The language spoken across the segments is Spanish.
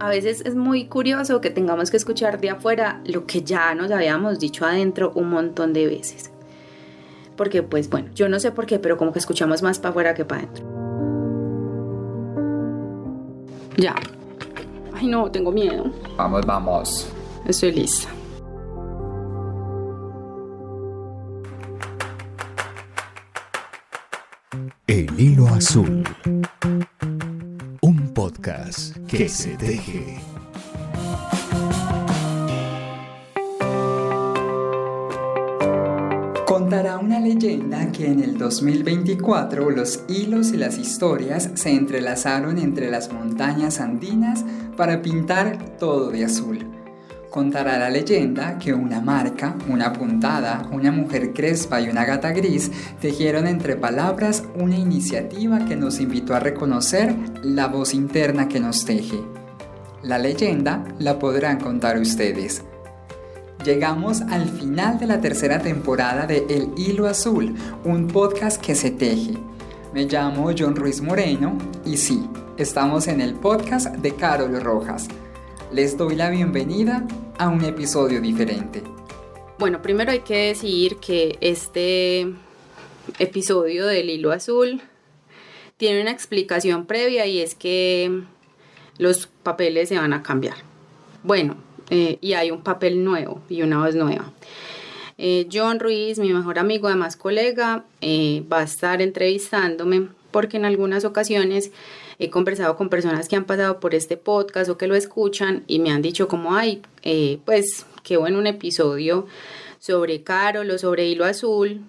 a veces es muy curioso que tengamos que escuchar de afuera lo que ya nos habíamos dicho adentro un montón de veces. Porque pues bueno, yo no sé por qué, pero como que escuchamos más para afuera que para adentro. Ya. Ay no, tengo miedo. Vamos. Estoy lista. El hilo azul. Un podcast que se teje. Contará una leyenda que en el 2024 los hilos y las historias se entrelazaron entre las montañas andinas para pintar todo de azul. Contará la leyenda que una marca, una puntada, una mujer crespa y una gata gris tejieron entre palabras una iniciativa que nos invitó a reconocer la voz interna que nos teje. La leyenda la podrán contar ustedes. Llegamos al final de la tercera temporada de El Hilo Azul, un podcast que se teje. Me llamo John Ruiz Moreno y sí, estamos en el podcast de Carol Rojas. Les doy la bienvenida a un episodio diferente. Bueno, primero hay que decir que este episodio del Hilo Azul tiene una explicación previa y es que los papeles se van a cambiar. Bueno, y hay un papel nuevo y una voz nueva. John Ruiz, mi mejor amigo, además colega, va a estar entrevistándome porque en algunas ocasiones he conversado con personas que han pasado por este podcast o que lo escuchan y me han dicho como, pues qué bueno un episodio sobre Carol o sobre Hilo Azul,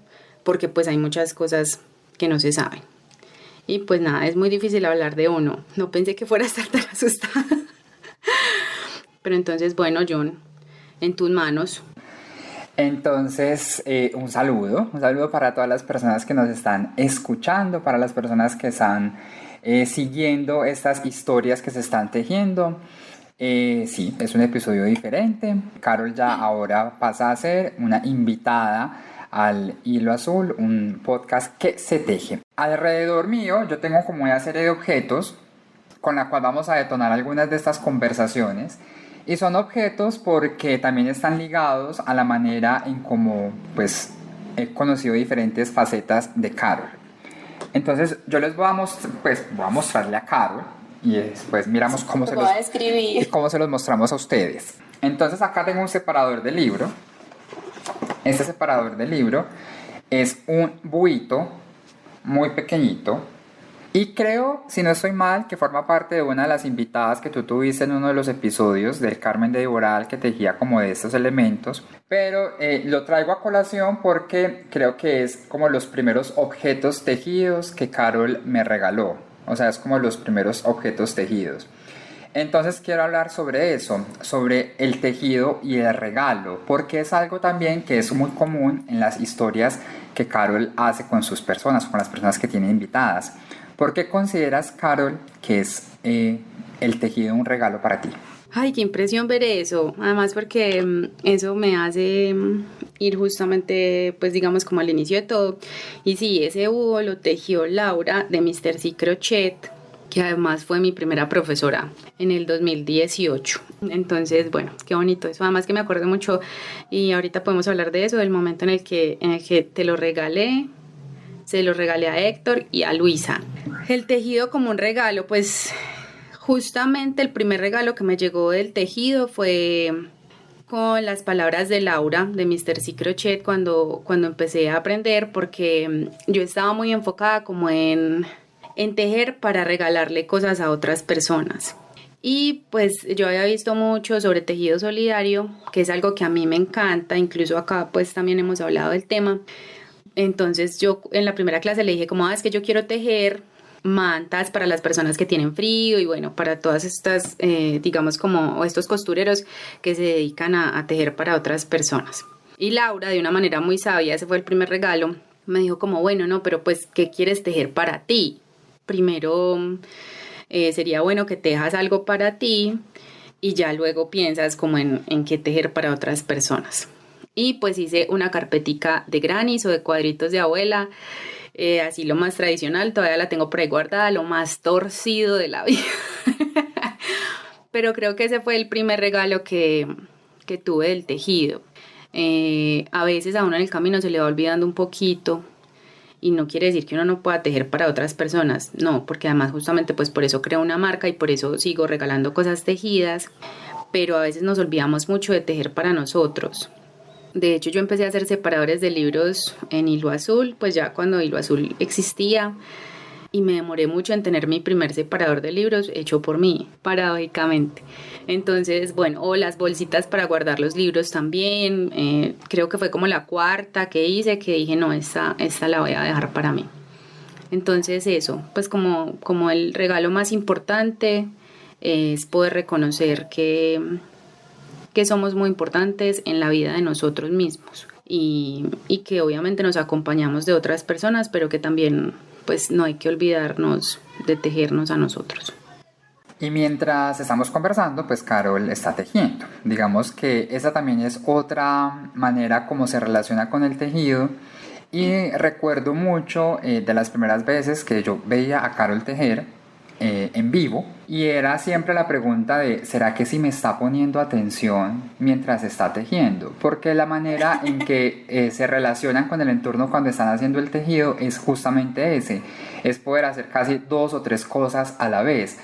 porque pues hay muchas cosas que no se saben. Y pues nada, es muy difícil hablar de uno. No pensé que fuera a estar tan asustada. Pero entonces, bueno, John, en tus manos. Entonces, un saludo para todas las personas que nos están escuchando, para las personas que están siguiendo estas historias que se están tejiendo. Sí, es un episodio diferente. Carol ya ahora pasa a ser una invitada al Hilo Azul, un podcast que se teje. Alrededor mío yo tengo como una serie de objetos con la cual vamos a detonar algunas de estas conversaciones. Y son objetos porque también están ligados a la manera en cómo pues, he conocido diferentes facetas de Carol. Entonces yo les voy a mostrarle a Carol y después miramos cómo se los mostramos a ustedes. Entonces acá tengo un separador de libro. Este separador de libro es un buito muy pequeñito. Y creo, si no estoy mal, que forma parte de una de las invitadas que tú tuviste en uno de los episodios del Carmen de Iboral, que tejía como de estos elementos. Pero lo traigo a colación porque creo que es como los primeros objetos tejidos que Carol me regaló. O sea, es como los primeros objetos tejidos. Entonces quiero hablar sobre eso, sobre el tejido y el regalo, porque es algo también que es muy común en las historias que Carol hace con sus personas, con las personas que tiene invitadas. ¿Por qué consideras, Carol, que es el tejido un regalo para ti? Ay, qué impresión ver eso. Además porque eso me hace ir justamente, pues digamos, como al inicio de todo. Y sí, ese búho lo tejió Laura de Mr. C Crochet, que además fue mi primera profesora en el 2018. Entonces, bueno, qué bonito eso. Además que me acuerdo mucho, y ahorita podemos hablar de eso, del momento en el que te lo regalé. Se lo regalé a Héctor y a Luisa. El tejido como un regalo, pues justamente el primer regalo que me llegó del tejido fue con las palabras de Laura de Mr. C Crochet cuando empecé a aprender, porque yo estaba muy enfocada como en tejer para regalarle cosas a otras personas. Y pues yo había visto mucho sobre tejido solidario, que es algo que a mí me encanta, incluso acá pues también hemos hablado del tema. Entonces yo en la primera clase le dije como, es que yo quiero tejer mantas para las personas que tienen frío y bueno, para todas estas, digamos como estos costureros que se dedican a tejer para otras personas. Y Laura, de una manera muy sabia, ese fue el primer regalo, me dijo como, bueno, no, pero pues, ¿qué quieres tejer para ti? Primero sería bueno que tejas algo para ti y ya luego piensas como en qué tejer para otras personas. Y pues hice una carpetica de grannies o de cuadritos de abuela, así lo más tradicional, todavía la tengo por ahí guardada, lo más torcido de la vida. pero creo que ese fue el primer regalo que tuve del tejido. A veces a uno en el camino se le va olvidando un poquito y no quiere decir que uno no pueda tejer para otras personas, no, porque además justamente pues por eso creo una marca y por eso sigo regalando cosas tejidas, pero a veces nos olvidamos mucho de tejer para nosotros. De hecho, yo empecé a hacer separadores de libros en Hilo Azul, pues ya cuando Hilo Azul existía, y me demoré mucho en tener mi primer separador de libros hecho por mí, paradójicamente. Entonces, bueno, o las bolsitas para guardar los libros también, creo que fue como la cuarta que hice, que dije, no, esta la voy a dejar para mí. Entonces eso, pues como el regalo más importante es poder reconocer que somos muy importantes en la vida de nosotros mismos y que obviamente nos acompañamos de otras personas, pero que también pues no hay que olvidarnos de tejernos a nosotros. Y mientras estamos conversando, pues Carol está tejiendo. Digamos que esa también es otra manera como se relaciona con el tejido. Y recuerdo mucho de las primeras veces que yo veía a Carol tejer en vivo, y era siempre la pregunta de ¿será que sí me está poniendo atención mientras está tejiendo? Porque la manera en que se relacionan con el entorno cuando están haciendo el tejido es justamente ese, es poder hacer casi 2 o 3 cosas a la vez.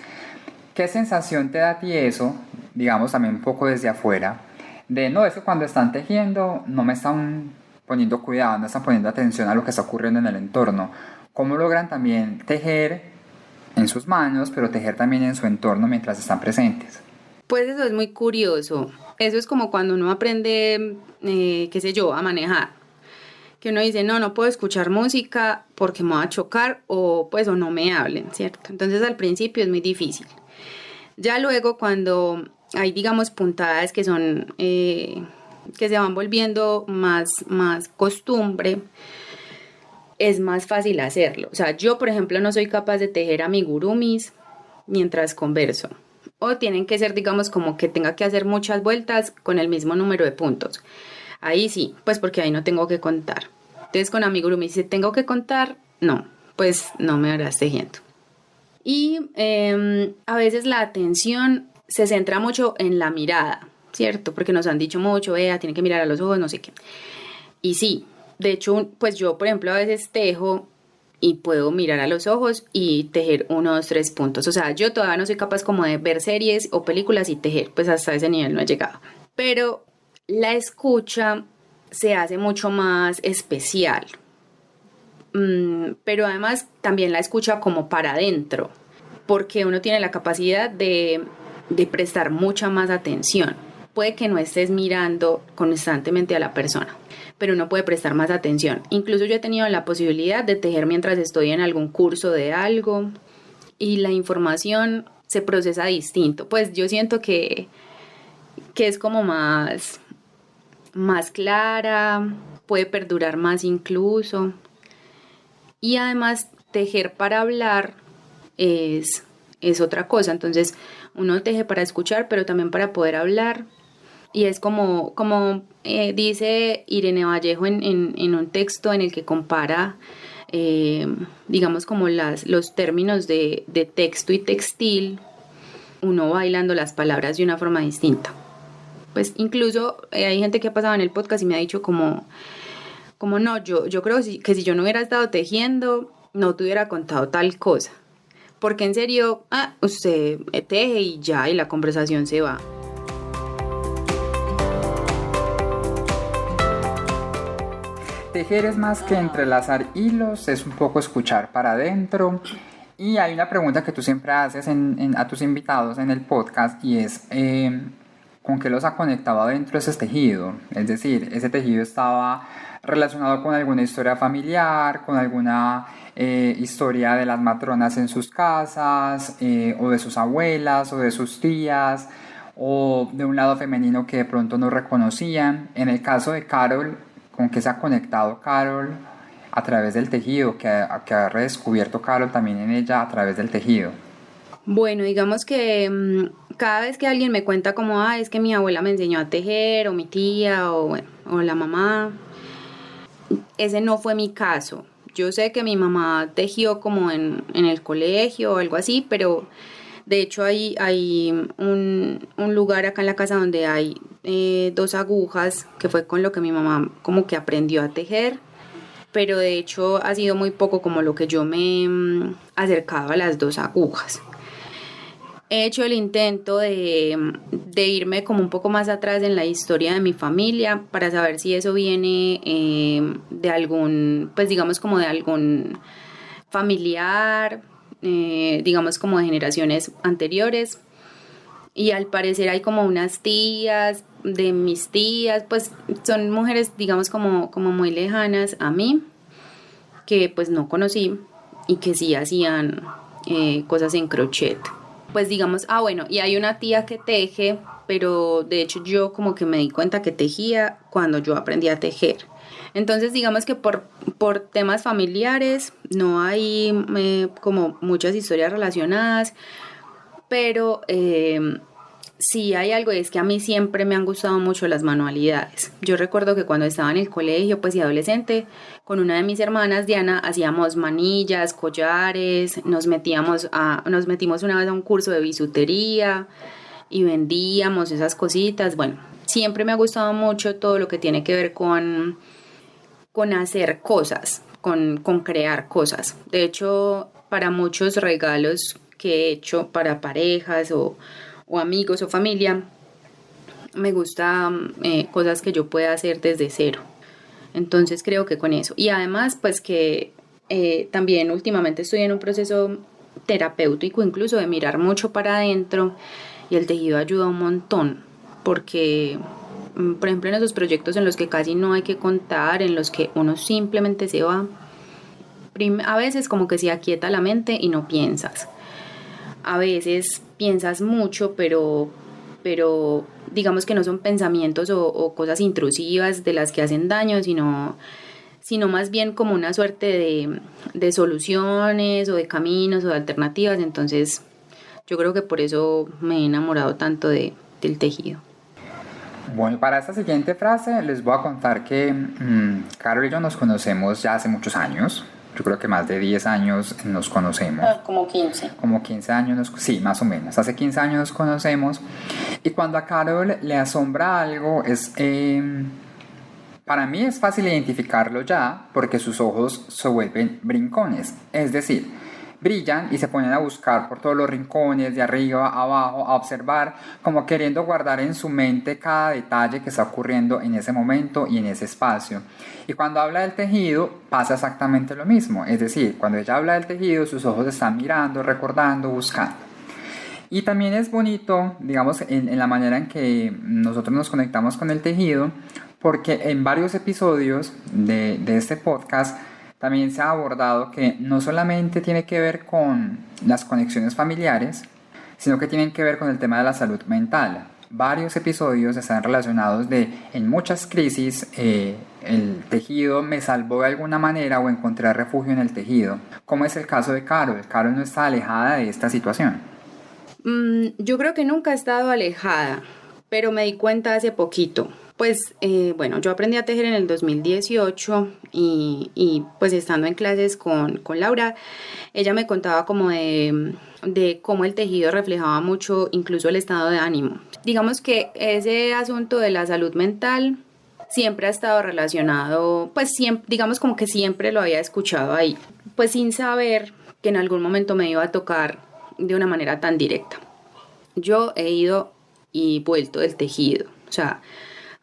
¿Qué sensación te da a ti eso, digamos también un poco desde afuera, de no, es que cuando están tejiendo no me están poniendo cuidado, no están poniendo atención a lo que está ocurriendo en el entorno? ¿Cómo logran también tejer en sus manos, pero tejer también en su entorno mientras están presentes? Pues eso es muy curioso. Eso es como cuando uno aprende, qué sé yo, a manejar. Que uno dice, no puedo escuchar música porque me va a chocar o no me hablen, ¿cierto? Entonces al principio es muy difícil. Ya luego cuando hay, digamos, puntadas que son, que se van volviendo más costumbre, es más fácil hacerlo. O sea, yo, por ejemplo, no soy capaz de tejer amigurumis mientras converso. O tienen que ser, digamos, como que tenga que hacer muchas vueltas con el mismo número de puntos. Ahí sí, pues porque ahí no tengo que contar. Entonces, con amigurumis, si tengo que contar, no, pues no me harás tejiendo. Y a veces la atención se centra mucho en la mirada, ¿cierto? Porque nos han dicho mucho, tiene que mirar a los ojos, no sé qué. Y sí, de hecho, pues yo, por ejemplo, a veces tejo y puedo mirar a los ojos y tejer 1, 2, 3 puntos. O sea, yo todavía no soy capaz como de ver series o películas y tejer, pues hasta ese nivel no he llegado. Pero la escucha se hace mucho más especial. Pero además también la escucha como para adentro, porque uno tiene la capacidad de prestar mucha más atención. Puede que no estés mirando constantemente a la persona, pero uno puede prestar más atención. Incluso yo he tenido la posibilidad de tejer mientras estoy en algún curso de algo y la información se procesa distinto. Pues yo siento que es como más clara, puede perdurar más incluso. Y además tejer para hablar es otra cosa. Entonces uno teje para escuchar, pero también para poder hablar. Y es como dice Irene Vallejo en un texto en el que compara, digamos, como los términos de texto y textil, uno va hilando las palabras de una forma distinta. Pues incluso hay gente que ha pasado en el podcast y me ha dicho como no, yo creo que si yo no hubiera estado tejiendo, no te hubiera contado tal cosa. Porque en serio, usted teje y ya, y la conversación se va. Tejer es más que entrelazar hilos, es un poco escuchar para adentro. Y hay una pregunta que tú siempre haces a tus invitados en el podcast, y es ¿con qué los ha conectado adentro ese tejido? Es decir, ese tejido estaba relacionado con alguna historia familiar, con alguna historia de las matronas en sus casas, o de sus abuelas, o de sus tías, o de un lado femenino que de pronto no reconocían. En el caso de Carol, ¿con qué se ha conectado Carol a través del tejido? Que ha redescubierto Carol también en ella a través del tejido. Bueno, digamos que cada vez que alguien me cuenta como, es que mi abuela me enseñó a tejer, o mi tía, o la mamá, ese no fue mi caso. Yo sé que mi mamá tejió como en el colegio o algo así, pero De hecho, hay un lugar acá en la casa donde hay 2 agujas, que fue con lo que mi mamá como que aprendió a tejer, pero de hecho ha sido muy poco como lo que yo me he acercado a las 2 agujas. He hecho el intento de irme como un poco más atrás en la historia de mi familia para saber si eso viene de algún, pues digamos como de algún familiar, digamos como de generaciones anteriores. Y al parecer hay como unas tías de mis tías, pues son mujeres digamos como muy lejanas a mí, que pues no conocí y que sí hacían cosas en crochet. Pues digamos, bueno, y hay una tía que teje, pero de hecho yo como que me di cuenta que tejía cuando yo aprendí a tejer. Entonces digamos que por temas familiares no hay como muchas historias relacionadas, pero sí hay algo, y es que a mí siempre me han gustado mucho las manualidades. Yo recuerdo que cuando estaba en el colegio, pues y adolescente, con una de mis hermanas, Diana, hacíamos manillas, collares, nos metimos una vez a un curso de bisutería y vendíamos esas cositas. Bueno, siempre me ha gustado mucho todo lo que tiene que ver con hacer cosas, con crear cosas. De hecho, para muchos regalos que he hecho para parejas o amigos o familia, me gusta cosas que yo pueda hacer desde cero. Entonces creo que con eso. Y además, pues que también últimamente estoy en un proceso terapéutico, incluso de mirar mucho para adentro, y el tejido ayuda un montón, porque por ejemplo en esos proyectos en los que casi no hay que contar, en los que uno simplemente se va, a veces como que se aquieta la mente y no piensas. A veces piensas mucho, pero digamos que no son pensamientos o cosas intrusivas de las que hacen daño, sino más bien como una suerte de soluciones o de caminos o de alternativas. Entonces yo creo que por eso me he enamorado tanto del tejido. Bueno, para esta siguiente frase les voy a contar que Carol y yo nos conocemos ya hace muchos años. Yo creo que más de 10 años nos conocemos. Como 15. Como 15 años, sí, más o menos. Hace 15 años nos conocemos. Y cuando a Carol le asombra algo, para mí es fácil identificarlo ya, porque sus ojos se vuelven brincones. Es decir, brillan y se ponen a buscar por todos los rincones, de arriba a abajo, a observar, como queriendo guardar en su mente cada detalle que está ocurriendo en ese momento y en ese espacio. Y cuando habla del tejido pasa exactamente lo mismo, es decir, cuando ella habla del tejido sus ojos están mirando, recordando, buscando. Y también es bonito, digamos, en la manera en que nosotros nos conectamos con el tejido, porque en varios episodios de este podcast también se ha abordado que no solamente tiene que ver con las conexiones familiares, sino que tienen que ver con el tema de la salud mental. Varios episodios están relacionados en muchas crisis, el tejido me salvó de alguna manera o encontré refugio en el tejido, como es el caso de Carol. Carol no está alejada de esta situación. Yo creo que nunca he estado alejada, pero me di cuenta hace poquito. Pues bueno, yo aprendí a tejer en el 2018 y pues estando en clases con Laura, ella me contaba como de cómo el tejido reflejaba mucho incluso el estado de ánimo. Digamos que ese asunto de la salud mental siempre ha estado relacionado, pues siempre, digamos como que siempre lo había escuchado ahí, pues sin saber que en algún momento me iba a tocar de una manera tan directa. Yo he ido y vuelto del tejido, o sea,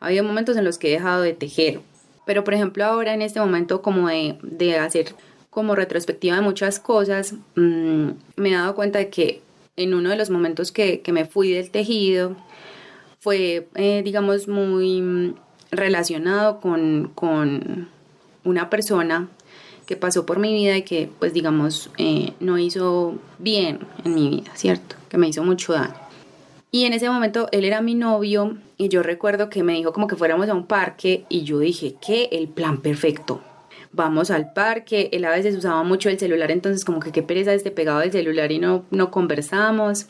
ha habido momentos en los que he dejado de tejer, pero por ejemplo ahora en este momento como de hacer como retrospectiva de muchas cosas, me he dado cuenta de que en uno de los momentos que me fui del tejido fue digamos muy relacionado con una persona que pasó por mi vida y que pues digamos no hizo bien en mi vida, ¿cierto? Que me hizo mucho daño. Y en ese momento él era mi novio y yo recuerdo que me dijo como que fuéramos a un parque y yo dije, ¿qué? El plan perfecto. Vamos al parque, él a veces usaba mucho el celular, entonces como que qué pereza pegado del celular y no conversamos.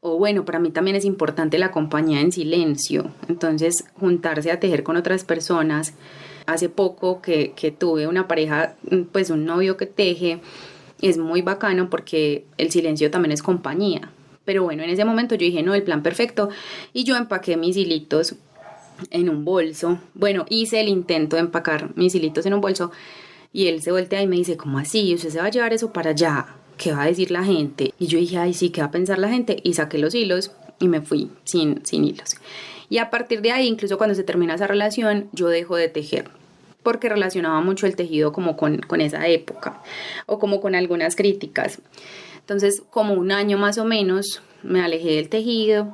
O bueno, para mí también es importante la compañía en silencio, entonces juntarse a tejer con otras personas. Hace poco que tuve una pareja, pues un novio que teje, es muy bacano porque el silencio también es compañía. Pero bueno, en ese momento yo dije, no, el plan perfecto. Y yo empaqué mis hilitos en un bolso. Bueno, hice el intento de empacar mis hilitos en un bolso. Y él se voltea y me dice, ¿cómo así? ¿Usted se va a llevar eso para allá? ¿Qué va a decir la gente? Y yo dije, ay, sí, ¿qué va a pensar la gente? Y saqué los hilos y me fui sin hilos. Y a partir de ahí, incluso cuando se termina esa relación, yo dejo de tejer. Porque relacionaba mucho el tejido como con esa época. O como con algunas críticas. Entonces, como un año más o menos, me alejé del tejido.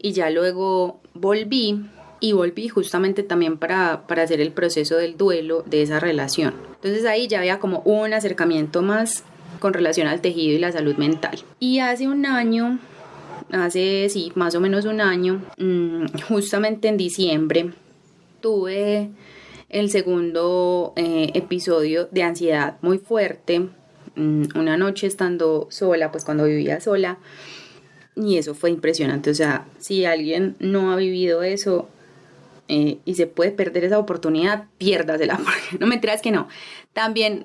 Y ya luego volví. Y volví justamente también para hacer el proceso del duelo de esa relación. Entonces ahí ya había como un acercamiento más con relación al tejido y la salud mental. Y hace un año, sí, más o menos un año, justamente en diciembre, tuve el segundo episodio de ansiedad muy fuerte. Una noche estando sola, pues cuando vivía sola. Y eso fue impresionante. O sea, si alguien no ha vivido eso, y se puede perder esa oportunidad, piérdasela, porque no me enteras que no. También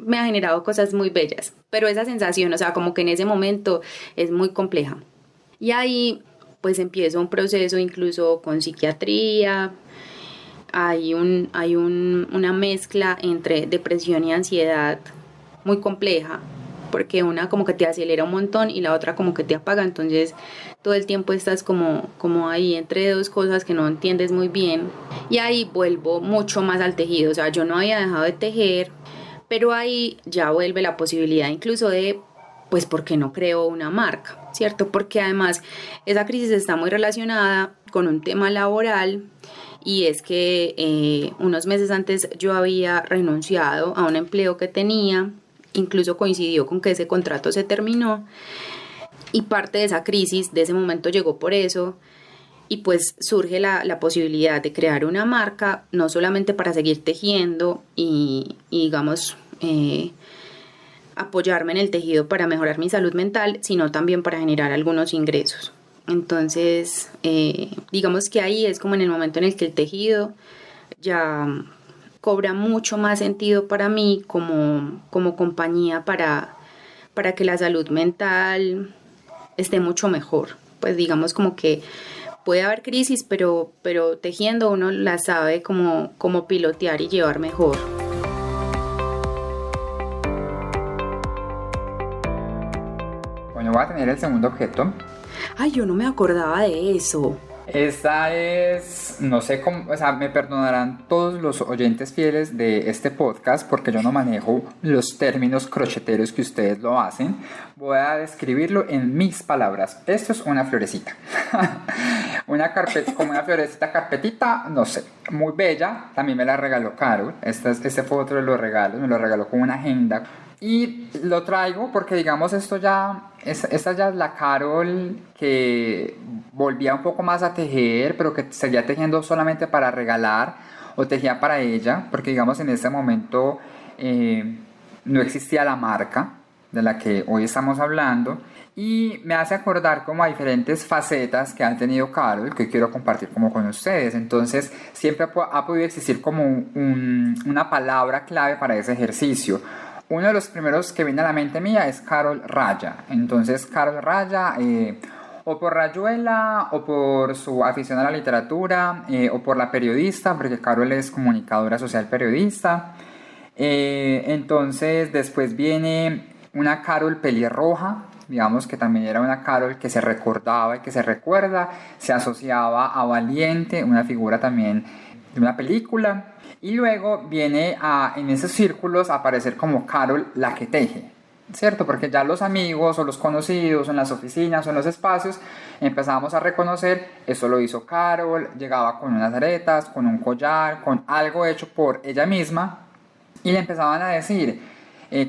me ha generado cosas muy bellas, pero esa sensación, o sea, como que en ese momento es muy compleja. Y ahí pues empiezo un proceso incluso con psiquiatría. Hay una mezcla entre depresión y ansiedad muy compleja, porque una como que te acelera un montón y la otra como que te apaga, entonces todo el tiempo estás como ahí entre dos cosas que no entiendes muy bien. Y ahí vuelvo mucho más al tejido, o sea, yo no había dejado de tejer, pero ahí ya vuelve la posibilidad incluso de, pues, ¿por qué no creo una marca? ¿Cierto? Porque además esa crisis está muy relacionada con un tema laboral, y es que unos meses antes yo había renunciado a un empleo que tenía. Incluso coincidió con que ese contrato se terminó y parte de esa crisis de ese momento llegó por eso, y pues surge la posibilidad de crear una marca, no solamente para seguir tejiendo y digamos apoyarme en el tejido para mejorar mi salud mental, sino también para generar algunos ingresos. Entonces digamos que ahí es como en el momento en el que el tejido ya cobra mucho más sentido para mí como compañía para que la salud mental esté mucho mejor. Pues digamos como que puede haber crisis, pero tejiendo uno la sabe como pilotear y llevar mejor. Bueno, voy a tener el segundo objeto. Ay, yo no me acordaba de eso. Esta es, no sé cómo, o sea, me perdonarán todos los oyentes fieles de este podcast porque yo no manejo los términos crocheteros que ustedes lo hacen. Voy a describirlo en mis palabras. Esto es una florecita. Como una florecita carpetita, no sé, muy bella. También me la regaló Carol. Este fue otro de los regalos, me lo regaló con una agenda. Y lo traigo porque, digamos, esta ya es la Carol que volvía un poco más a tejer, pero que seguía tejiendo solamente para regalar o tejía para ella, porque, digamos, en ese momento no existía la marca de la que hoy estamos hablando. Y me hace acordar como a diferentes facetas que ha tenido Carol, que quiero compartir como con ustedes. Entonces, siempre ha podido existir como una palabra clave para ese ejercicio. Uno de los primeros que viene a la mente mía es Carol Raya. Entonces, Carol Raya, o por Rayuela, o por su afición a la literatura, o por la periodista, porque Carol es comunicadora social periodista. Entonces, después viene una Carol pelirroja, digamos que también era una Carol que se recordaba y que se recuerda, se asociaba a Valiente, una figura también de una película. Y luego viene en esos círculos a aparecer como Carol la que teje, ¿cierto? Porque ya los amigos o los conocidos en las oficinas o en los espacios empezábamos a reconocer, eso lo hizo Carol, llegaba con unas aretas, con un collar, con algo hecho por ella misma, y le empezaban a decir,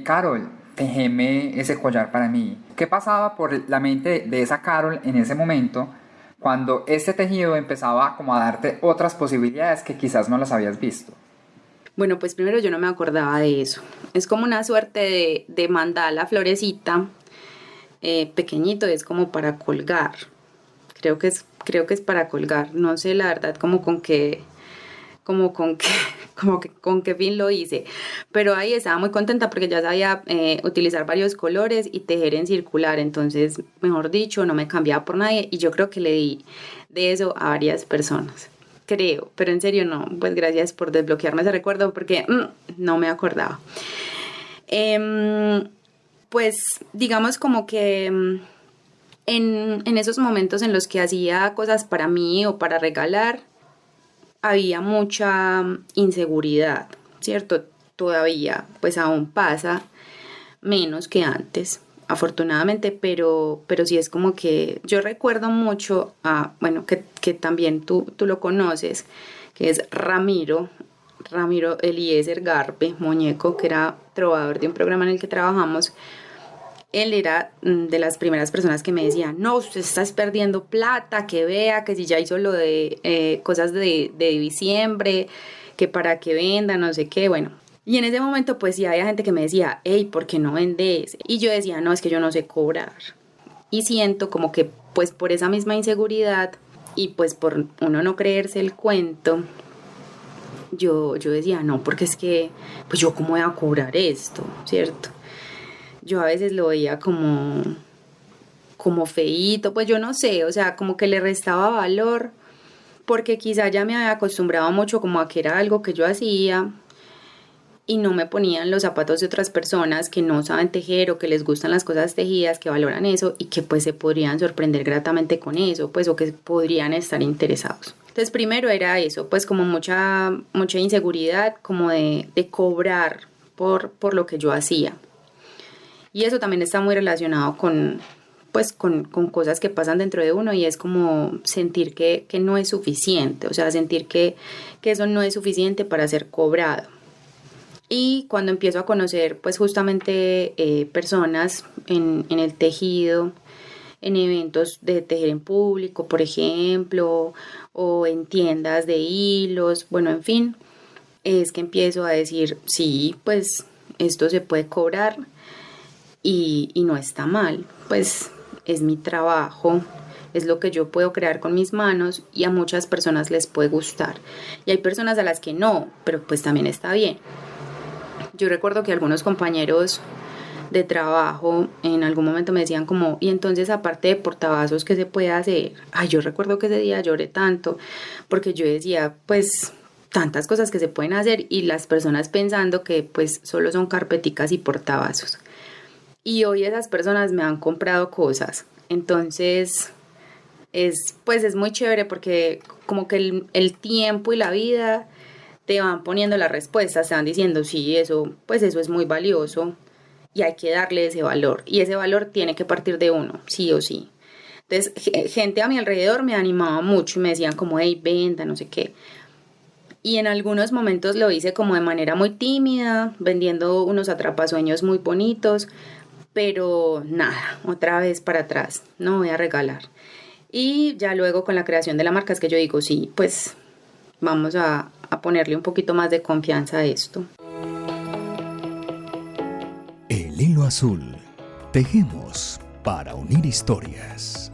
Carol, téjeme ese collar para mí. ¿Qué pasaba por la mente de esa Carol en ese momento cuando este tejido empezaba como a darte otras posibilidades que quizás no las habías visto? Bueno, pues primero yo no me acordaba de eso. Es como una suerte de mandala florecita, pequeñito, es como para colgar. Creo que es para colgar. No sé la verdad como con qué como con qué, como que con qué fin lo hice, pero ahí estaba muy contenta porque ya sabía utilizar varios colores y tejer en circular, entonces, mejor dicho, no me cambiaba por nadie y yo creo que le di de eso a varias personas, creo, pero en serio no, pues gracias por desbloquearme ese recuerdo porque no me acordaba. Pues digamos como que en esos momentos en los que hacía cosas para mí o para regalar, había mucha inseguridad, ¿cierto? Todavía, pues aún pasa, menos que antes, afortunadamente, pero sí es como que yo recuerdo mucho bueno, que también tú lo conoces, que es Ramiro Eliezer Garpe, muñeco, que era trovador de un programa en el que trabajamos. Él era de las primeras personas que me decían, no, usted está perdiendo plata, que vea, que si ya hizo lo de cosas de diciembre, que para que venda, no sé qué, bueno. Y en ese momento pues sí había gente que me decía, hey, ¿por qué no vendes? Y yo decía, no, es que yo no sé cobrar. Y siento como que pues por esa misma inseguridad y pues por uno no creerse el cuento, yo decía, no, porque es que pues yo cómo voy a cobrar esto, ¿cierto? Yo a veces lo veía como feíto, pues yo no sé, o sea, como que le restaba valor, porque quizá ya me había acostumbrado mucho como a que era algo que yo hacía y no me ponían los zapatos de otras personas que no saben tejer o que les gustan las cosas tejidas, que valoran eso y que pues se podrían sorprender gratamente con eso, pues o que podrían estar interesados. Entonces primero era eso, pues como mucha inseguridad, como de cobrar por lo que yo hacía. Y eso también está muy relacionado con cosas que pasan dentro de uno y es como sentir que no es suficiente, o sea, sentir que eso no es suficiente para ser cobrado. Y cuando empiezo a conocer pues justamente personas en el tejido, en eventos de tejer en público, por ejemplo, o en tiendas de hilos, bueno, en fin, es que empiezo a decir, sí, pues esto se puede cobrar. Y no está mal, pues es mi trabajo, es lo que yo puedo crear con mis manos y a muchas personas les puede gustar. Y hay personas a las que no, pero pues también está bien. Yo recuerdo que algunos compañeros de trabajo en algún momento me decían como, y entonces aparte de portavasos, ¿qué se puede hacer? Ay, yo recuerdo que ese día lloré tanto porque yo decía, pues tantas cosas que se pueden hacer y las personas pensando que pues solo son carpeticas y portavasos. Y hoy esas personas me han comprado cosas. Entonces, es muy chévere porque como que el tiempo y la vida te van poniendo las respuestas, te van diciendo, sí, eso es muy valioso y hay que darle ese valor. Y ese valor tiene que partir de uno, sí o sí. Entonces, gente a mi alrededor me animaba mucho y me decían como, hey, venda, no sé qué. Y en algunos momentos lo hice como de manera muy tímida, vendiendo unos atrapasueños muy bonitos, pero nada, otra vez para atrás, no voy a regalar. Y ya luego con la creación de la marca es que yo digo, sí, pues vamos a ponerle un poquito más de confianza a esto. El hilo azul. Tejemos para unir historias.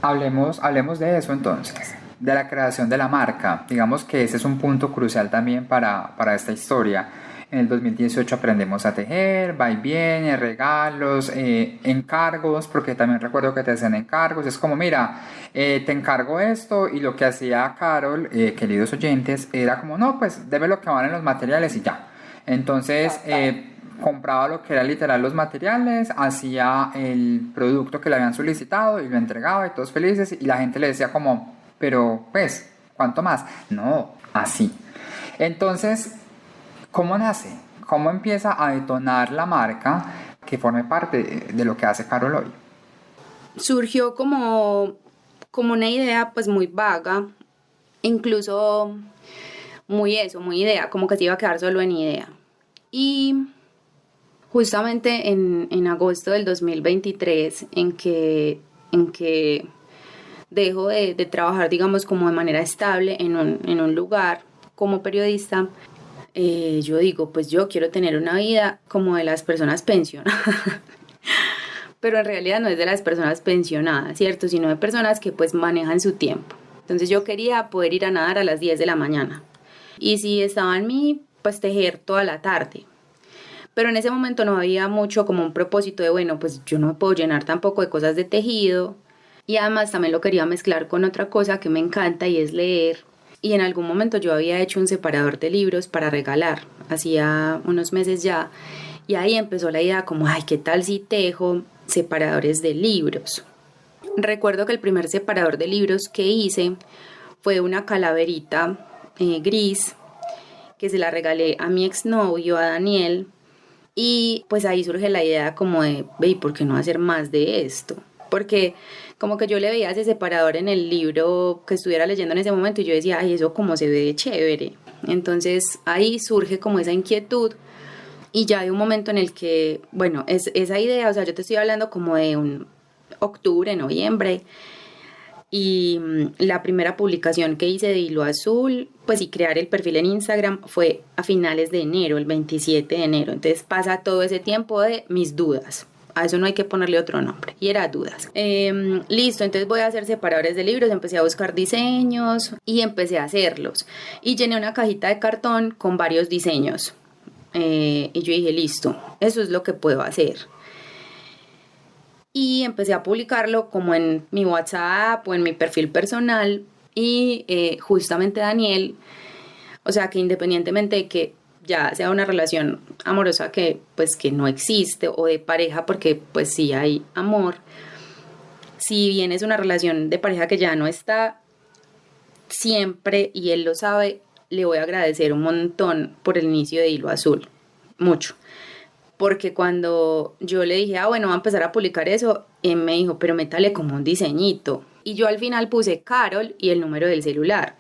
Hablemos de eso entonces, de la creación de la marca. Digamos que ese es un punto crucial también para esta historia. En el 2018 aprendemos a tejer, va y viene, regalos, encargos, porque también recuerdo que te hacen encargos. Es como, mira, te encargo esto, y lo que hacía Carol, queridos oyentes, era como, no, pues debe lo que valen los materiales y ya. Entonces compraba lo que era literal los materiales, hacía el producto que le habían solicitado y lo entregaba y todos felices, y la gente le decía como, pero pues, ¿cuánto más? No, así. Entonces, ¿cómo nace? ¿Cómo empieza a detonar la marca que forme parte de lo que hace Carol hoy? Surgió como una idea pues muy vaga, incluso muy idea, como que se iba a quedar solo en idea. Y justamente en agosto del 2023, en que dejo de trabajar, digamos, como de manera estable en un lugar como periodista, yo digo, pues yo quiero tener una vida como de las personas pensionadas. Pero en realidad no es de las personas pensionadas, ¿cierto? Sino de personas que pues manejan su tiempo. Entonces yo quería poder ir a nadar a las 10 de la mañana. Y si estaba en mí, pues tejer toda la tarde. Pero en ese momento no había mucho como un propósito de, bueno, pues yo no me puedo llenar tampoco de cosas de tejido. Y además también lo quería mezclar con otra cosa que me encanta y es leer. Y en algún momento yo había hecho un separador de libros para regalar, hacía unos meses ya. Y ahí empezó la idea como, ay, ¿qué tal si tejo separadores de libros? Recuerdo que el primer separador de libros que hice fue una calaverita gris que se la regalé a mi exnovio, a Daniel. Y pues ahí surge la idea como de, ve, ¿por qué no hacer más de esto? Porque como que yo le veía ese separador en el libro que estuviera leyendo en ese momento y yo decía, ay, eso como se ve chévere. Entonces ahí surge como esa inquietud y ya hay un momento en el que, bueno, esa idea, o sea, yo te estoy hablando como de un octubre, noviembre, y la primera publicación que hice de Hilo Azul, pues y crear el perfil en Instagram fue a finales de enero, el 27 de enero. Entonces pasa todo ese tiempo de mis dudas. A eso no hay que ponerle otro nombre. Y era dudas. Listo, entonces voy a hacer separadores de libros. Empecé a buscar diseños y empecé a hacerlos. Y llené una cajita de cartón con varios diseños. Y yo dije, listo, eso es lo que puedo hacer. Y empecé a publicarlo como en mi WhatsApp o en mi perfil personal. Y justamente Daniel, o sea que independientemente de que ya sea una relación amorosa que pues que no existe o de pareja, porque pues sí hay amor, si bien es una relación de pareja que ya no está, siempre, y él lo sabe, le voy a agradecer un montón por el inicio de Hilo Azul, mucho. Porque cuando yo le dije, bueno, voy a empezar a publicar eso, él me dijo, pero métale como un diseñito. Y yo al final puse Carol y el número del celular.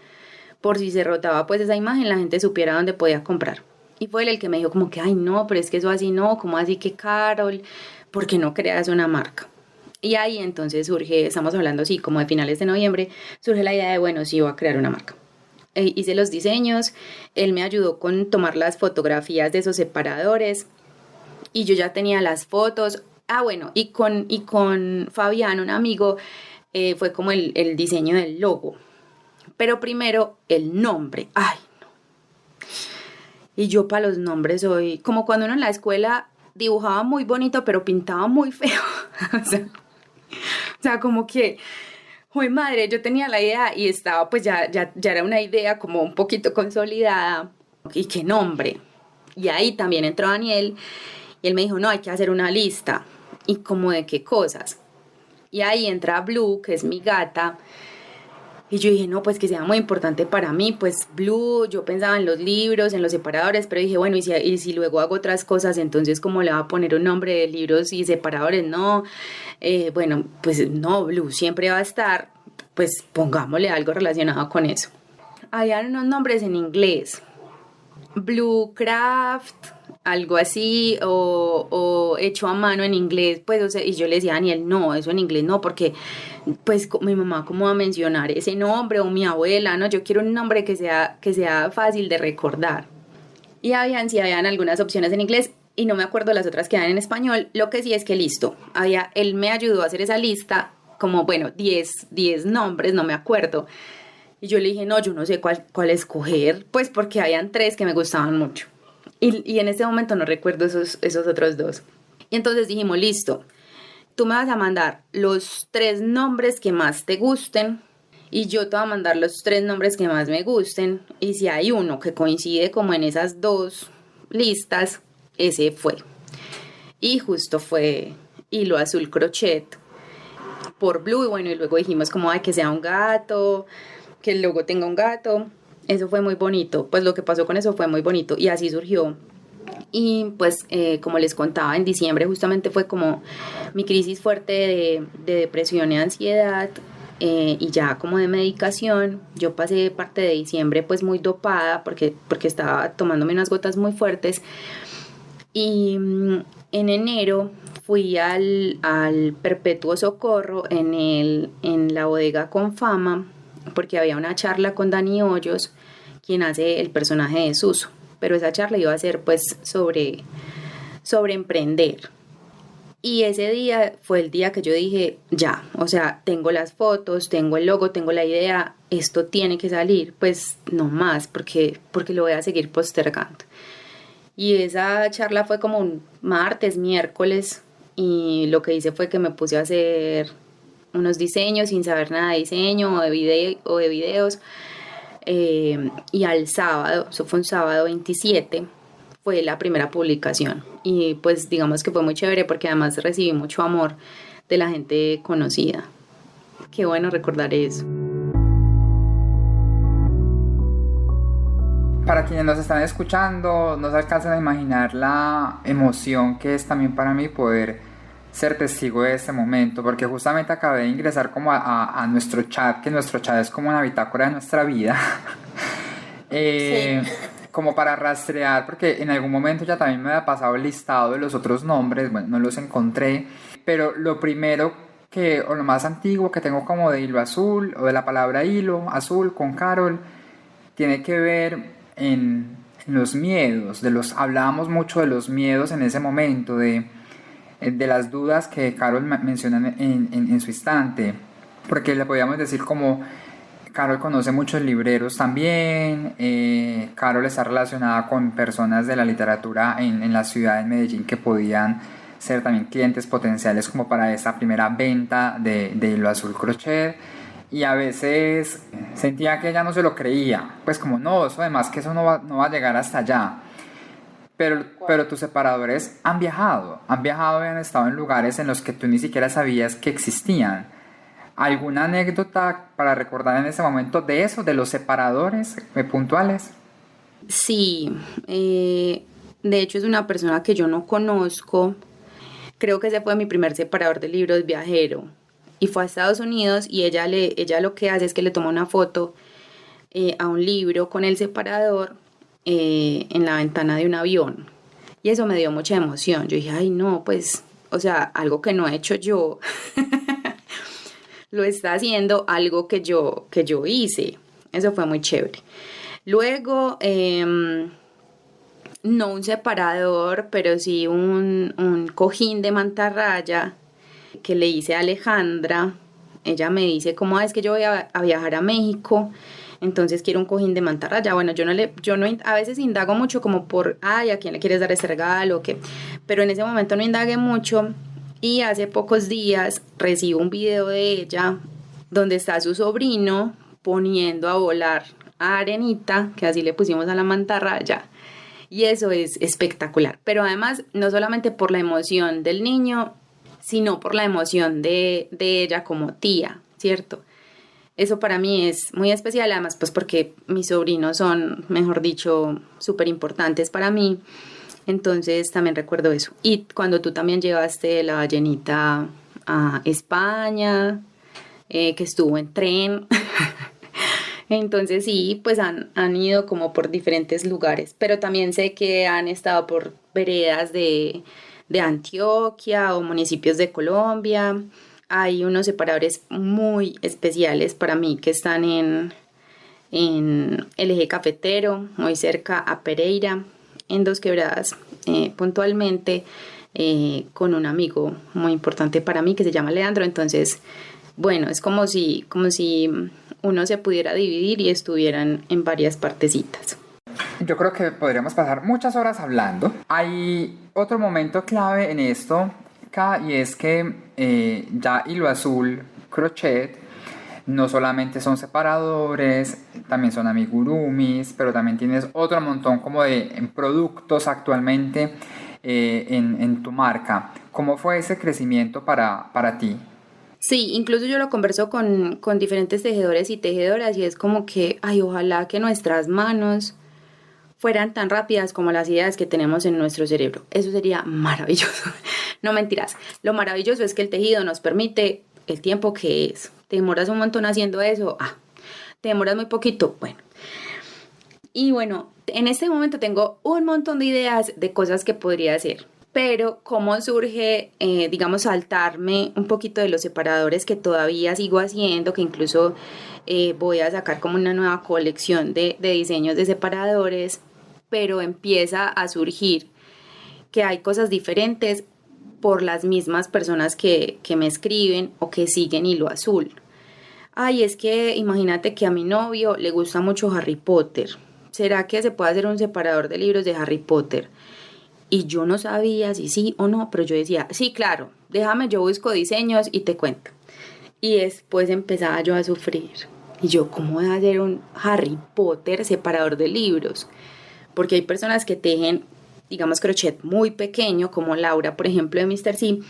Por si se rotaba pues esa imagen, la gente supiera dónde podía comprar. Y fue él el que me dijo como que, ay no, pero es que eso así no, ¿cómo así que Carol? ¿Por qué no creas una marca? Y ahí entonces surge, estamos hablando así como de finales de noviembre, surge la idea de, bueno, sí, voy a crear una marca. Hice los diseños, él me ayudó con tomar las fotografías de esos separadores. Y yo ya tenía las fotos. Bueno, y con Fabián, un amigo, fue como el diseño del logo. Pero primero el nombre. Ay, no. Y yo para los nombres soy como cuando uno en la escuela dibujaba muy bonito, pero pintaba muy feo. o sea, como que, ¡uy, madre! Yo tenía la idea y estaba, pues ya era una idea como un poquito consolidada. ¿Y qué nombre? Y ahí también entró Daniel. Y él me dijo, no, hay que hacer una lista. ¿Y como de qué cosas? Y ahí entra Blue, que es mi gata. Y yo dije, no, pues que sea muy importante para mí. Pues Blue, yo pensaba en los libros, en los separadores, pero dije, bueno, y si luego hago otras cosas, entonces ¿cómo le va a poner un nombre de libros y separadores? No, bueno, pues no, Blue siempre va a estar, pues pongámosle algo relacionado con eso. Habían unos nombres en inglés. Blue Craft, algo así, o hecho a mano en inglés, pues, o sea, y yo le decía a Daniel, no, eso en inglés no, porque, pues, mi mamá, ¿cómo va a mencionar ese nombre? O mi abuela, no, yo quiero un nombre que sea fácil de recordar. Y habían algunas opciones en inglés, y no me acuerdo las otras que eran en español. Lo que sí es que listo, él me ayudó a hacer esa lista, como, bueno, 10 nombres, no me acuerdo. Y yo le dije, no, yo no sé cuál escoger, pues porque habían 3 que me gustaban mucho. Y en ese momento no recuerdo esos otros 2. Y entonces dijimos, listo, tú me vas a mandar los 3 nombres que más te gusten y yo te voy a mandar los 3 nombres que más me gusten. Y si hay uno que coincide como en esas 2 listas, ese fue. Y justo fue Hilo Azul Crochet por Blue. Y bueno, y luego dijimos como, que sea un gato, que el logo tenga un gato. Eso fue muy bonito, pues lo que pasó con eso fue muy bonito y así surgió. Y pues como les contaba, en diciembre justamente fue como mi crisis fuerte de depresión y ansiedad y ya como de medicación. Yo pasé parte de diciembre pues muy dopada porque estaba tomándome unas gotas muy fuertes y en enero fui al Perpetuo Socorro en la bodega Con Fama, porque había una charla con Dani Hoyos, quien hace el personaje de Suso, pero esa charla iba a ser pues sobre emprender. Y ese día fue el día que yo dije, ya, o sea, tengo las fotos, tengo el logo, tengo la idea, esto tiene que salir, pues no más, porque lo voy a seguir postergando. Y esa charla fue como un martes, miércoles, y lo que hice fue que me puse a hacer unos diseños sin saber nada de diseño o de videos. Y al sábado, eso fue un sábado 27, fue la primera publicación. Y pues digamos que fue muy chévere porque además recibí mucho amor de la gente conocida. Qué bueno recordar eso. Para quienes nos están escuchando, no se alcanzan a imaginar la emoción que es también para mí poder ser testigo de este momento, porque justamente acabé de ingresar como a nuestro chat, que nuestro chat es como una bitácora de nuestra vida, Sí. como para rastrear, porque en algún momento ya también me había pasado el listado de los otros nombres, bueno, no los encontré, pero lo primero o lo más antiguo que tengo como de hilo azul, o de la palabra hilo azul con Carol, tiene que ver en los miedos, hablábamos mucho de los miedos en ese momento, de las dudas que Carol menciona en su instante, porque le podíamos decir como Carol conoce muchos libreros también, Carol está relacionada con personas de la literatura en la ciudad de Medellín que podían ser también clientes potenciales como para esa primera venta de hilo azul crochet. Y a veces sentía que ella no se lo creía, pues como no, eso además que eso no va a llegar hasta allá. Pero tus separadores han viajado y han estado en lugares en los que tú ni siquiera sabías que existían. ¿Alguna anécdota para recordar en ese momento de eso, de los separadores puntuales? Sí, de hecho es una persona que yo no conozco. Creo que ese fue mi primer separador de libros viajero. Y fue a Estados Unidos y ella lo que hace es que le toma una foto a un libro con el separador en la ventana de un avión. Y eso me dio mucha emoción. Yo dije, ay no, pues, o sea, algo que no he hecho yo, lo está haciendo algo que yo hice. Eso fue muy chévere. Luego, no un separador, pero sí un cojín de mantarraya que le hice a Alejandra. Ella me dice como es que yo voy a viajar a México, entonces quiero un cojín de mantarraya. Bueno, yo no a veces indago mucho como por ay, ¿a quién le quieres dar ese regalo o qué? Pero en ese momento no indagué mucho y hace pocos días recibo un video de ella donde está su sobrino poniendo a volar a Arenita, que así le pusimos a la mantarraya. Y eso es espectacular. Pero además, no solamente por la emoción del niño, sino por la emoción de ella como tía, ¿cierto? Eso para mí es muy especial, además pues porque mis sobrinos son, mejor dicho, súper importantes para mí. Entonces también recuerdo eso. Y cuando tú también llevaste la ballenita a España, que estuvo en tren. Entonces sí, pues han ido como por diferentes lugares, pero también sé que han estado por veredas de Antioquia o municipios de Colombia. Hay unos separadores muy especiales para mí que están en el eje cafetero, muy cerca a Pereira, en Dos Quebradas, puntualmente con un amigo muy importante para mí que se llama Leandro. Entonces, bueno, es como si uno se pudiera dividir y estuvieran en varias partecitas. Yo creo que podríamos pasar muchas horas hablando. Hay otro momento clave en esto, y es que ya Hilo Azul Crochet no solamente son separadores, también son amigurumis, pero también tienes otro montón como de productos actualmente en tu marca. ¿Cómo fue ese crecimiento para ti? Sí, incluso yo lo converso con diferentes tejedores y tejedoras y es como que, ay, ojalá que nuestras manos fueran tan rápidas como las ideas que tenemos en nuestro cerebro. Eso sería maravilloso. No mentiras. Lo maravilloso es que el tejido nos permite el tiempo que es. Te demoras un montón haciendo eso. Te demoras muy poquito. Bueno. Y bueno, en este momento tengo un montón de ideas de cosas que podría hacer. Pero cómo surge, digamos, saltarme un poquito de los separadores que todavía sigo haciendo, que incluso voy a sacar como una nueva colección de diseños de separadores, pero empieza a surgir que hay cosas diferentes por las mismas personas que me escriben o que siguen Hilo Azul. Ay, es que imagínate que a mi novio le gusta mucho Harry Potter. ¿Será que se puede hacer un separador de libros de Harry Potter? Y yo no sabía si sí o no, pero yo decía, sí, claro, déjame, yo busco diseños y te cuento. Y después empezaba yo a sufrir. Y yo, ¿cómo voy a hacer un Harry Potter separador de libros? Porque hay personas que tejen, digamos, crochet muy pequeño, como Laura, por ejemplo, de Mr. C,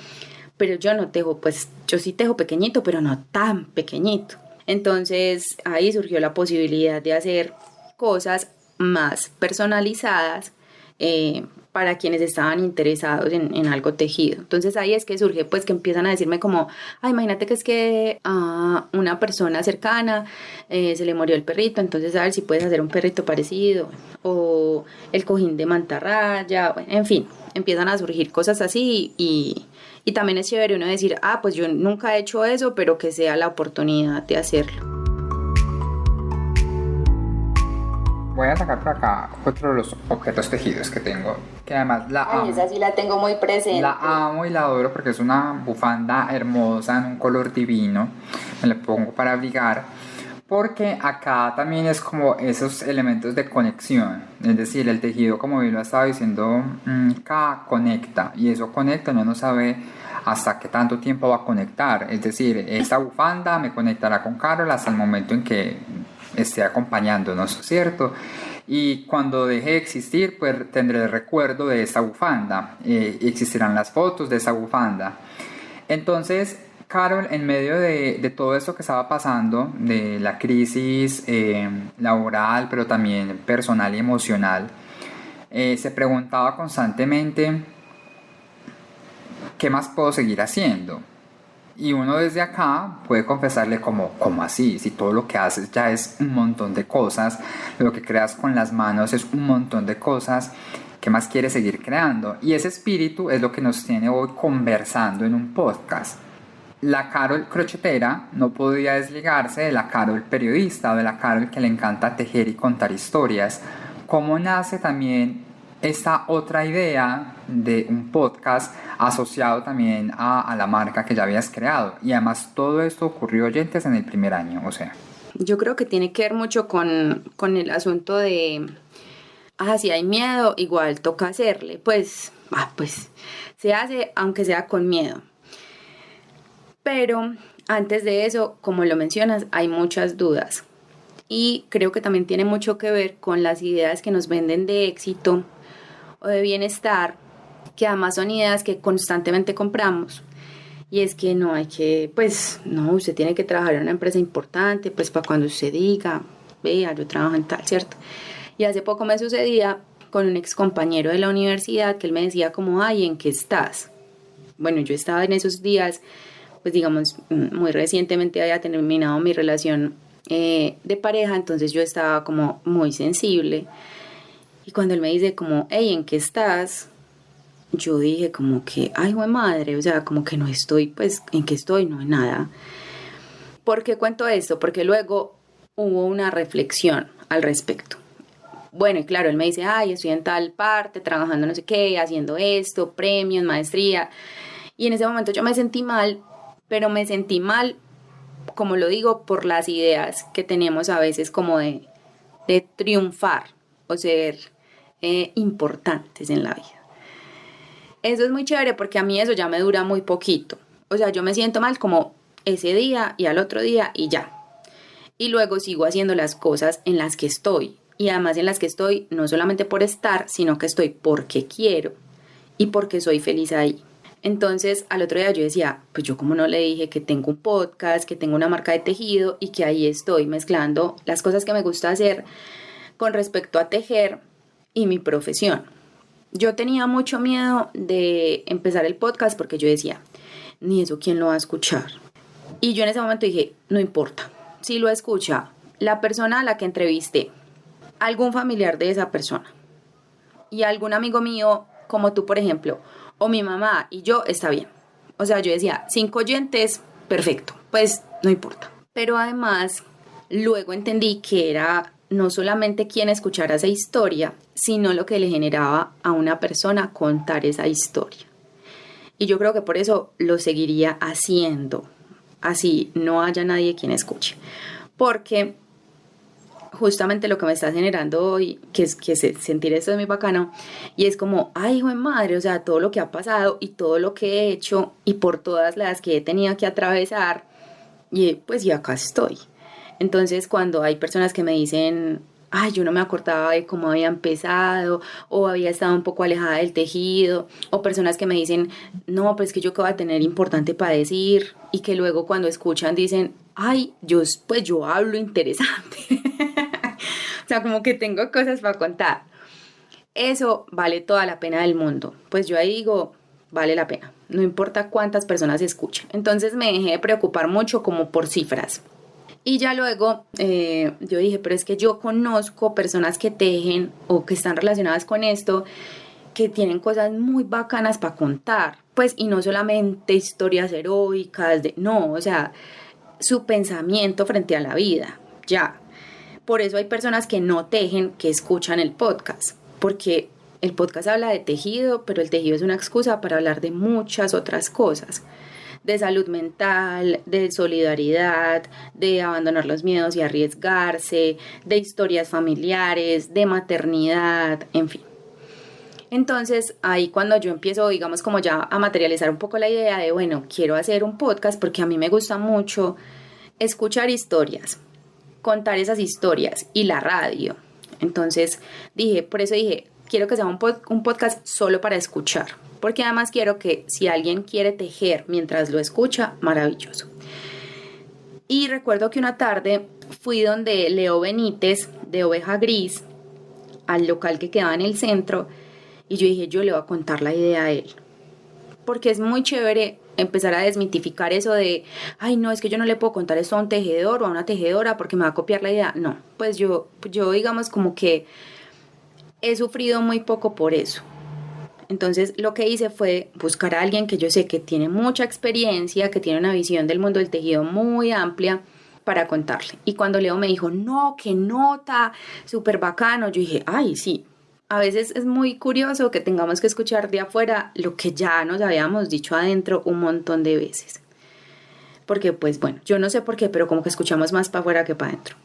pero yo no tejo, pues yo sí tejo pequeñito, pero no tan pequeñito. Entonces ahí surgió la posibilidad de hacer cosas más personalizadas para quienes estaban interesados en algo tejido. Entonces ahí es que surge, pues que empiezan a decirme como, ay, imagínate que es que a una persona cercana se le murió el perrito, entonces a ver si puedes hacer un perrito parecido, o el cojín de mantarraya, bueno, en fin, empiezan a surgir cosas así y también es chévere uno decir, pues yo nunca he hecho eso, pero que sea la oportunidad de hacerlo. Voy a sacar por acá otro de los objetos tejidos que tengo, que además la amo. Esa sí la tengo muy presente. La amo y la adoro porque es una bufanda hermosa en un color divino. Me la pongo para abrigar porque acá también es como esos elementos de conexión. Es decir, el tejido, como bien lo estaba diciendo, conecta, y eso conecta, uno no sabe hasta qué tanto tiempo va a conectar. Es decir, esta bufanda me conectará con Carol hasta el momento en que esté acompañándonos, ¿cierto? Y cuando deje de existir, pues tendré el recuerdo de esta bufanda, existirán las fotos de esa bufanda. Entonces, Carol, en medio de todo esto que estaba pasando, de la crisis laboral, pero también personal y emocional, se preguntaba constantemente, ¿qué más puedo seguir haciendo? Y uno desde acá puede confesarle ¿cómo así? Si todo lo que haces ya es un montón de cosas, lo que creas con las manos es un montón de cosas, ¿qué más quieres seguir creando? Y ese espíritu es lo que nos tiene hoy conversando en un podcast. La Carol crochetera no podía desligarse de la Carol periodista o de la Carol que le encanta tejer y contar historias. ¿Cómo nace también esta otra idea de un podcast asociado también a la marca que ya habías creado? Y además todo esto ocurrió, oyentes, en el primer año, o sea. Yo creo que tiene que ver mucho con el asunto de, si hay miedo, igual toca hacerle, pues se hace aunque sea con miedo. Pero antes de eso, como lo mencionas, hay muchas dudas. Y creo que también tiene mucho que ver con las ideas que nos venden de éxito o de bienestar, que además son ideas que constantemente compramos. Y es que no hay que, usted tiene que trabajar en una empresa importante, pues para cuando usted diga, vea, yo trabajo en tal, ¿cierto? Y hace poco me sucedía con un ex compañero de la universidad que él me decía como, ¿en qué estás? Bueno, yo estaba en esos días, pues digamos, muy recientemente había terminado mi relación de pareja, entonces yo estaba como muy sensible. Y cuando él me dice como, ¿en qué estás? Yo dije como que, güey madre, o sea, como que no estoy, pues, ¿en qué estoy? No, en nada. ¿Por qué cuento esto? Porque luego hubo una reflexión al respecto. Bueno, y claro, él me dice, estoy en tal parte, trabajando no sé qué, haciendo esto, premios, maestría. Y en ese momento yo me sentí mal, pero me sentí mal, como lo digo, por las ideas que tenemos a veces como de triunfar o ser importantes en la vida. Eso es muy chévere porque a mí eso ya me dura muy poquito. O sea, yo me siento mal como ese día y al otro día y ya. Y luego sigo haciendo las cosas en las que estoy. Y además en las que estoy no solamente por estar, sino que estoy porque quiero y porque soy feliz ahí. Entonces al otro día yo decía, pues yo como no le dije que tengo un podcast, que tengo una marca de tejido y que ahí estoy mezclando las cosas que me gusta hacer con respecto a tejer y mi profesión. Yo tenía mucho miedo de empezar el podcast porque yo decía, ni eso quién lo va a escuchar. Y yo en ese momento dije, no importa, si lo escucha la persona a la que entrevisté, algún familiar de esa persona y algún amigo mío como tú, por ejemplo, o mi mamá y yo, está bien. O sea, yo decía, 5 oyentes, perfecto, pues no importa. Pero además, luego entendí que era no solamente quien escuchara esa historia, sino lo que le generaba a una persona contar esa historia. Y yo creo que por eso lo seguiría haciendo, así no haya nadie quien escuche. Porque justamente lo que me está generando hoy, sentir esto es muy bacano, y es como, ay, hijo de madre, o sea, todo lo que ha pasado y todo lo que he hecho y por todas las que he tenido que atravesar, y pues ya acá estoy. Entonces, cuando hay personas que me dicen, ay, yo no me acordaba de cómo había empezado, o había estado un poco alejada del tejido, o personas que me dicen, no, pues que yo qué voy a tener importante para decir, y que luego cuando escuchan dicen, ay, pues yo hablo interesante. O sea, como que tengo cosas para contar. Eso vale toda la pena del mundo. Pues yo ahí digo, vale la pena. No importa cuántas personas escuchen. Entonces me dejé de preocupar mucho como por cifras. Y ya luego yo dije, pero es que yo conozco personas que tejen o que están relacionadas con esto, que tienen cosas muy bacanas para contar. Pues, y no solamente historias heroicas, no, o sea, su pensamiento frente a la vida, ya. Por eso hay personas que no tejen, que escuchan el podcast, porque el podcast habla de tejido, pero el tejido es una excusa para hablar de muchas otras cosas, de salud mental, de solidaridad, de abandonar los miedos y arriesgarse, de historias familiares, de maternidad, en fin. Entonces ahí cuando yo empiezo, digamos, como ya a materializar un poco la idea de, bueno, quiero hacer un podcast porque a mí me gusta mucho escuchar historias, contar esas historias y la radio. Entonces por eso dije, quiero que sea un podcast solo para escuchar, porque además quiero que si alguien quiere tejer mientras lo escucha, maravilloso. Y recuerdo que una tarde fui donde Leo Benítez de Oveja Gris, al local que quedaba en el centro, y yo dije, yo le voy a contar la idea a él, porque es muy chévere empezar a desmitificar eso de, ay, no, es que yo no le puedo contar esto a un tejedor o a una tejedora porque me va a copiar la idea. No, pues yo digamos como que he sufrido muy poco por eso. Entonces lo que hice fue buscar a alguien que yo sé que tiene mucha experiencia, que tiene una visión del mundo del tejido muy amplia para contarle. Y cuando Leo me dijo, no, qué nota, súper bacano, yo dije, ay, sí. A veces es muy curioso que tengamos que escuchar de afuera lo que ya nos habíamos dicho adentro un montón de veces. Porque pues bueno, yo no sé por qué, pero como que escuchamos más para afuera que para adentro.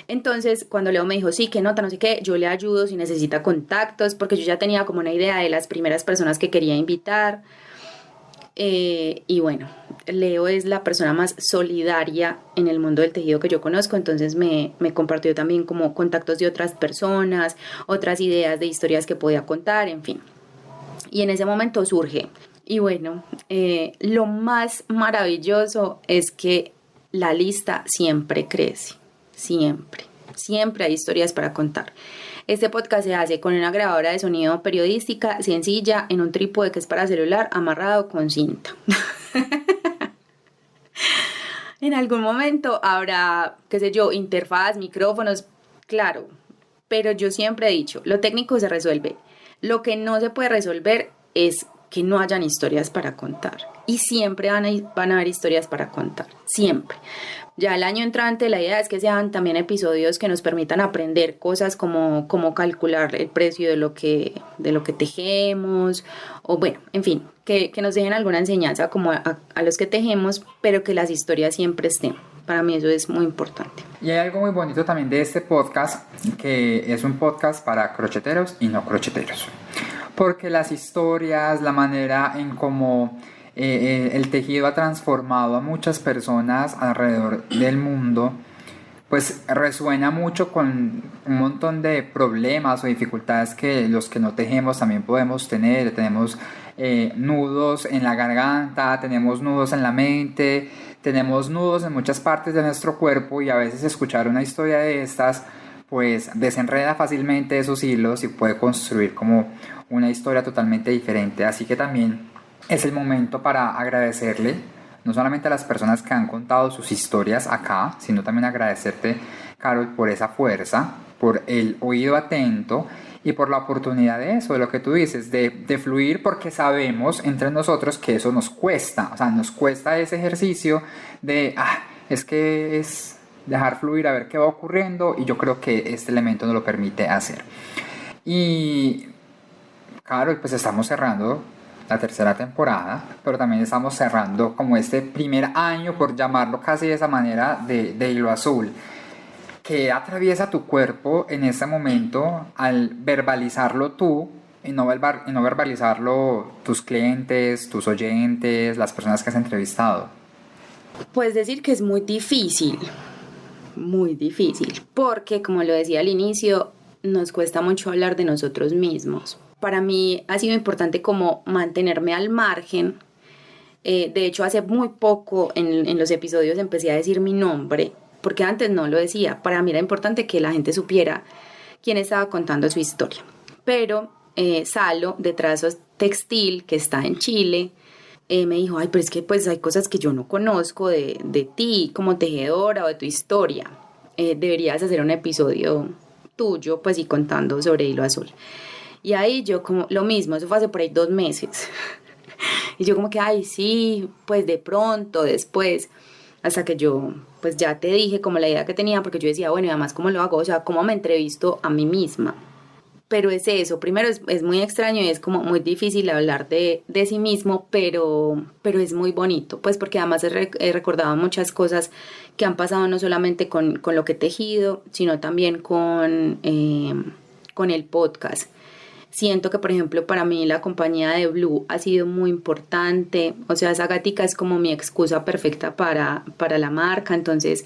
Entonces cuando Leo me dijo, sí, qué nota, no sé qué, yo le ayudo si necesita contactos, porque yo ya tenía como una idea de las primeras personas que quería invitar. Y bueno, Leo es la persona más solidaria en el mundo del tejido que yo conozco, entonces me compartió también como contactos de otras personas, otras ideas de historias que podía contar, en fin. Y en ese momento surge. Y bueno, lo más maravilloso es que la lista siempre crece, siempre hay historias para contar. Este podcast se hace con una grabadora de sonido periodística sencilla en un trípode que es para celular amarrado con cinta. En algún momento habrá, qué sé yo, interfaz, micrófonos, claro, pero yo siempre he dicho, lo técnico se resuelve. Lo que no se puede resolver es que no hayan historias para contar. Y siempre van a haber historias para contar, siempre. Ya el año entrante la idea es que sean también episodios que nos permitan aprender cosas como cómo calcular el precio de lo que tejemos, o bueno, en fin, que nos dejen alguna enseñanza como a los que tejemos, pero que las historias siempre estén. Para mí eso es muy importante. Y hay algo muy bonito también de este podcast, que es un podcast para crocheteros y no crocheteros. Porque las historias, la manera en cómo el tejido ha transformado a muchas personas alrededor del mundo, pues resuena mucho con un montón de problemas o dificultades que los que no tejemos también podemos tener. Tenemos nudos en la garganta, tenemos nudos en la mente, tenemos nudos en muchas partes de nuestro cuerpo, y a veces escuchar una historia de estas pues desenreda fácilmente esos hilos y puede construir como una historia totalmente diferente. Así que también es el momento para agradecerle no solamente a las personas que han contado sus historias acá, sino también agradecerte, Carol, por esa fuerza, por el oído atento y por la oportunidad de eso, de lo que tú dices, de fluir, porque sabemos entre nosotros que eso nos cuesta. O sea, nos cuesta ese ejercicio de, es que es dejar fluir a ver qué va ocurriendo, y yo creo que este elemento nos lo permite hacer. Y Carol, pues estamos cerrando la tercera temporada, pero también estamos cerrando como este primer año, por llamarlo casi de esa manera, de Hilo Azul. ¿Qué atraviesa tu cuerpo en este momento al verbalizarlo tú y no verbalizarlo tus clientes, tus oyentes, las personas que has entrevistado? Pues decir que es muy difícil, porque como lo decía al inicio, nos cuesta mucho hablar de nosotros mismos. Para mí ha sido importante como mantenerme al margen. De hecho, hace muy poco en los episodios empecé a decir mi nombre, porque antes no lo decía. Para mí era importante que la gente supiera quién estaba contando su historia. Pero Salo, de Trazos Textil, que está en Chile, me dijo, ay, pero es que pues hay cosas que yo no conozco de ti como tejedora o de tu historia. Deberías hacer un episodio tuyo, pues, y contando sobre Hilo Azul. Y ahí yo como, lo mismo, eso fue hace por ahí 2 meses. Y yo como que, ay, sí, pues de pronto, después, hasta que yo, pues ya te dije como la idea que tenía, porque yo decía, bueno, y además, ¿cómo lo hago? O sea, ¿cómo me entrevisto a mí misma? Pero es eso, primero es muy extraño y es como muy difícil hablar de sí mismo, pero es muy bonito, pues porque además he recordado muchas cosas que han pasado no solamente con lo que he tejido, sino también con el podcast. Siento que, por ejemplo, para mí la compañía de Blue ha sido muy importante, o sea, esa gatica es como mi excusa perfecta para la marca, entonces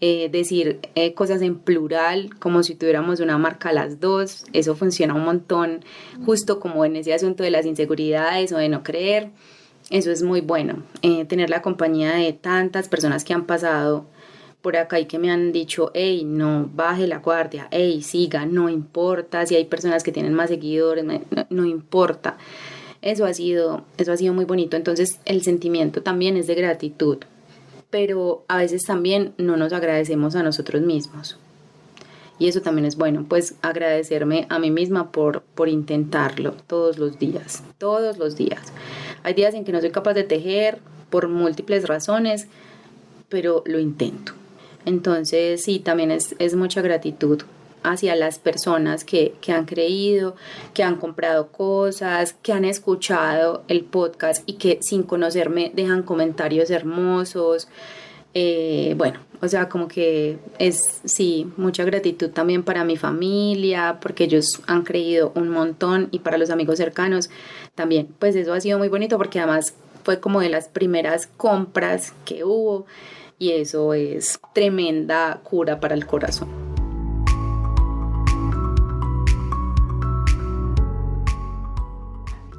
decir cosas en plural, como si tuviéramos una marca las dos, eso funciona un montón, justo como en ese asunto de las inseguridades o de no creer, eso es muy bueno, tener la compañía de tantas personas que han pasado por acá y que me han dicho, hey, no baje la guardia, hey, siga, no importa si hay personas que tienen más seguidores, no importa. Eso ha sido muy bonito. Entonces el sentimiento también es de gratitud, pero a veces también no nos agradecemos a nosotros mismos. Y eso también es bueno, pues agradecerme a mí misma por intentarlo todos los días. Hay días en que no soy capaz de tejer por múltiples razones, pero lo intento. Entonces sí, también es mucha gratitud hacia las personas que han creído, que han comprado cosas, que han escuchado el podcast y que sin conocerme dejan comentarios hermosos. Bueno, o sea, como que es, sí, mucha gratitud también para mi familia, porque ellos han creído un montón, y para los amigos cercanos también. Pues eso ha sido muy bonito porque además fue como de las primeras compras que hubo. Y eso es tremenda cura para el corazón.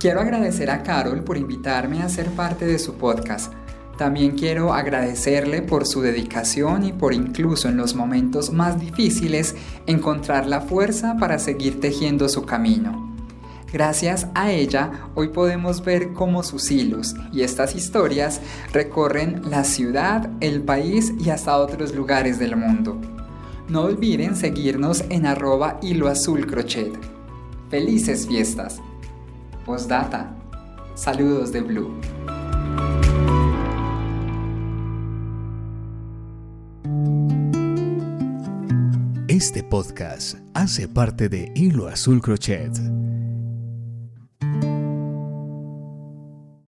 Quiero agradecer a Carol por invitarme a ser parte de su podcast. También quiero agradecerle por su dedicación y por incluso en los momentos más difíciles encontrar la fuerza para seguir tejiendo su camino. Gracias a ella, hoy podemos ver cómo sus hilos y estas historias recorren la ciudad, el país y hasta otros lugares del mundo. No olviden seguirnos en @hiloazulcrochet. ¡Felices fiestas! Postdata. Saludos de Blue. Este podcast hace parte de Hilo Azul Crochet.